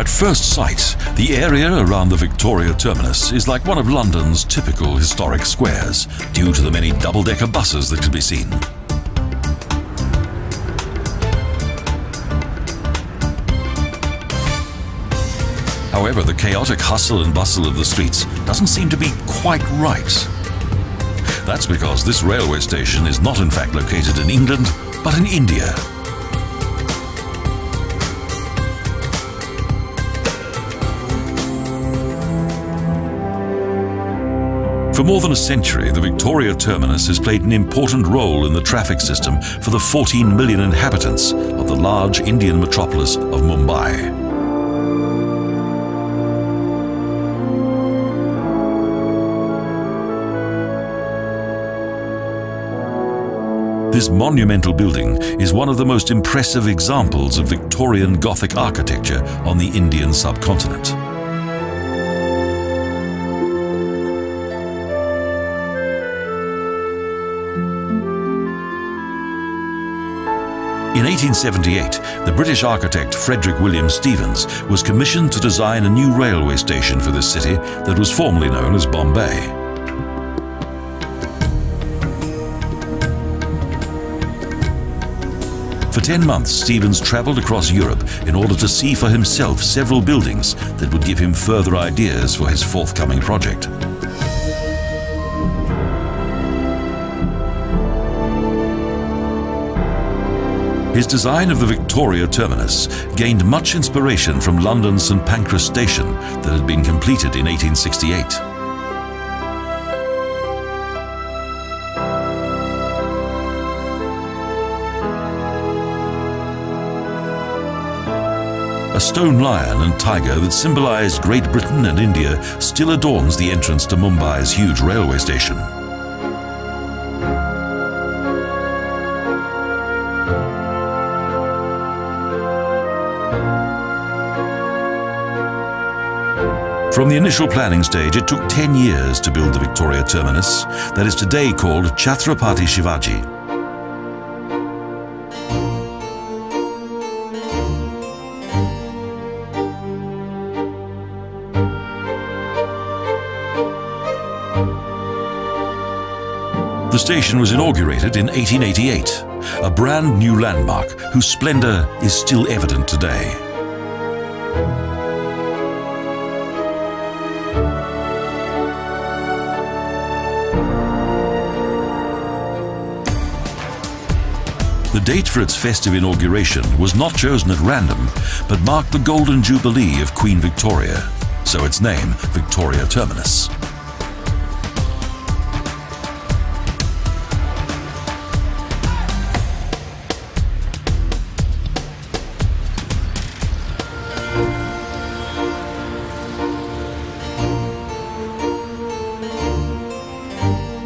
At first sight, the area around the Victoria Terminus is like one of London's typical historic squares, due to the many double-decker buses that can be seen. However, the chaotic hustle and bustle of the streets doesn't seem to be quite right. That's because this railway station is not in fact located in England, but in India. For more than a century, the Victoria Terminus has played an important role in the traffic system for the 14 million inhabitants of the large Indian metropolis of Mumbai. This monumental building is one of the most impressive examples of Victorian Gothic architecture on the Indian subcontinent. In 1878, the British architect Frederick William Stevens was commissioned to design a new railway station for this city that was formerly known as Bombay. For 10 months, Stevens travelled across Europe in order to see for himself several buildings that would give him further ideas for his forthcoming project. His design of the Victoria Terminus gained much inspiration from London's St Pancras Station that had been completed in 1868. A stone lion and tiger that symbolized Great Britain and India still adorns the entrance to Mumbai's huge railway station. From the initial planning stage, it took 10 years to build the Victoria Terminus, that is today called Chhatrapati Shivaji. The station was inaugurated in 1888, a brand new landmark whose splendour is still evident today. The date for its festive inauguration was not chosen at random, but marked the Golden Jubilee of Queen Victoria, so its name, Victoria Terminus.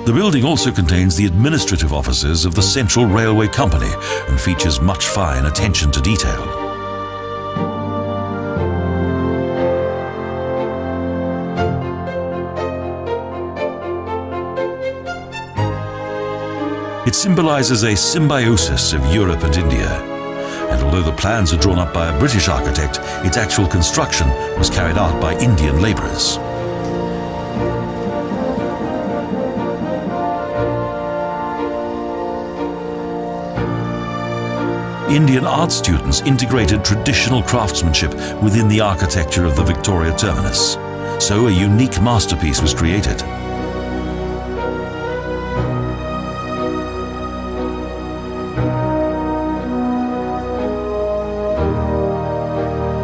The building also contains the administrative offices of the Central Railway Company and features much fine attention to detail. It symbolizes a symbiosis of Europe and India, and although the plans are drawn up by a British architect, its actual construction was carried out by Indian labourers. Indian art students integrated traditional craftsmanship within the architecture of the Victoria Terminus, so a unique masterpiece was created.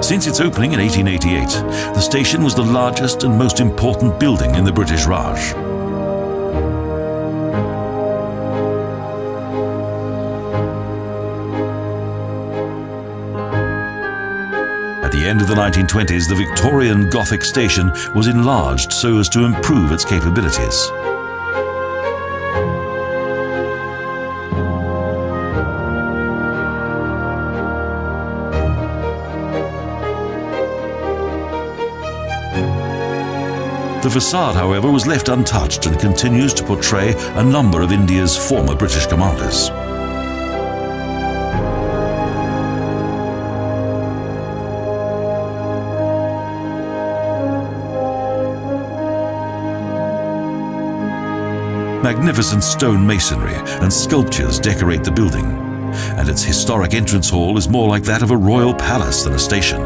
Since its opening in 1888, the station was the largest and most important building in the British Raj. At the end of the 1920s, the Victorian Gothic station was enlarged so as to improve its capabilities. The facade, however, was left untouched and continues to portray a number of India's former British commanders. magnificent stone masonry and sculptures decorate the building, and its historic entrance hall is more like that of a royal palace than a station.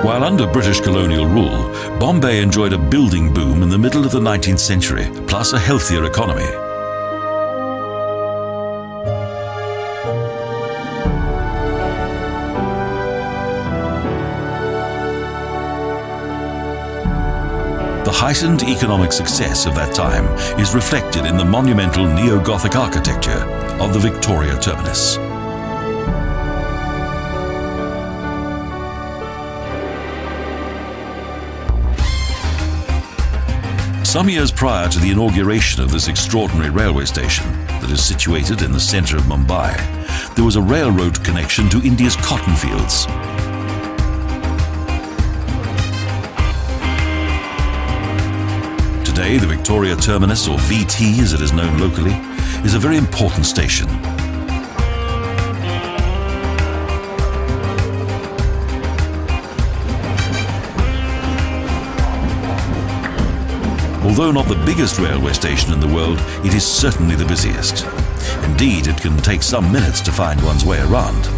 While under British colonial rule, Bombay enjoyed a building boom in the middle of the 19th century, plus a healthier economy. The heightened economic success of that time is reflected in the monumental neo-Gothic architecture of the Victoria Terminus. Some years prior to the inauguration of this extraordinary railway station that is situated in the centre of Mumbai, there was a railroad connection to India's cotton fields. Today, the Victoria Terminus, or VT as it is known locally, is a very important station. Although not the biggest railway station in the world, it is certainly the busiest. Indeed, it can take some minutes to find one's way around.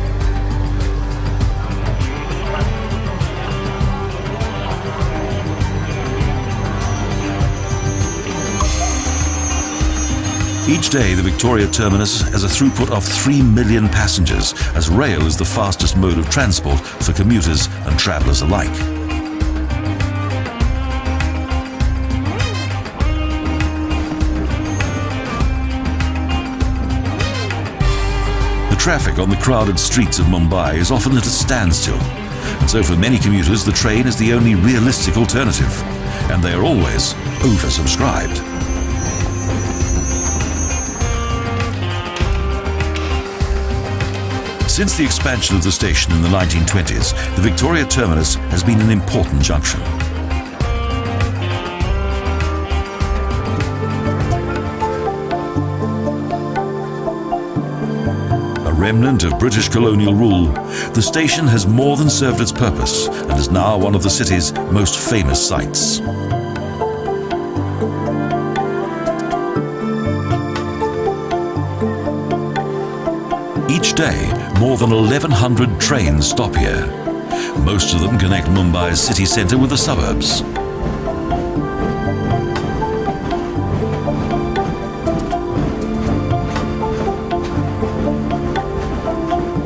Each day, the Victoria Terminus has a throughput of 3 million passengers, as rail is the fastest mode of transport for commuters and travellers alike. The traffic on the crowded streets of Mumbai is often at a standstill, and so for many commuters the train is the only realistic alternative, and they are always oversubscribed. Since the expansion of the station in the 1920s, the Victoria Terminus has been an important junction. A remnant of British colonial rule, the station has more than served its purpose and is now one of the city's most famous sights. Each day, more than 1,100 trains stop here. Most of them connect Mumbai's city centre with the suburbs.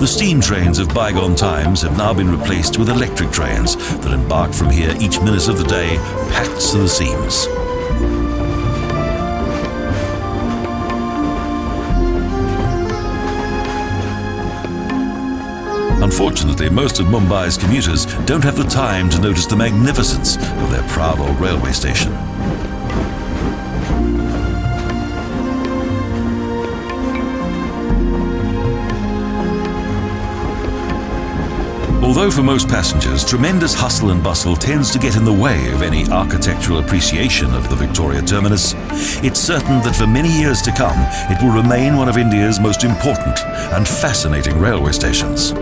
The steam trains of bygone times have now been replaced with electric trains that embark from here each minute of the day, packed to the seams. Unfortunately, most of Mumbai's commuters don't have the time to notice the magnificence of their proud old railway station. Although for most passengers, tremendous hustle and bustle tends to get in the way of any architectural appreciation of the Victoria Terminus, it's certain that for many years to come, it will remain one of India's most important and fascinating railway stations.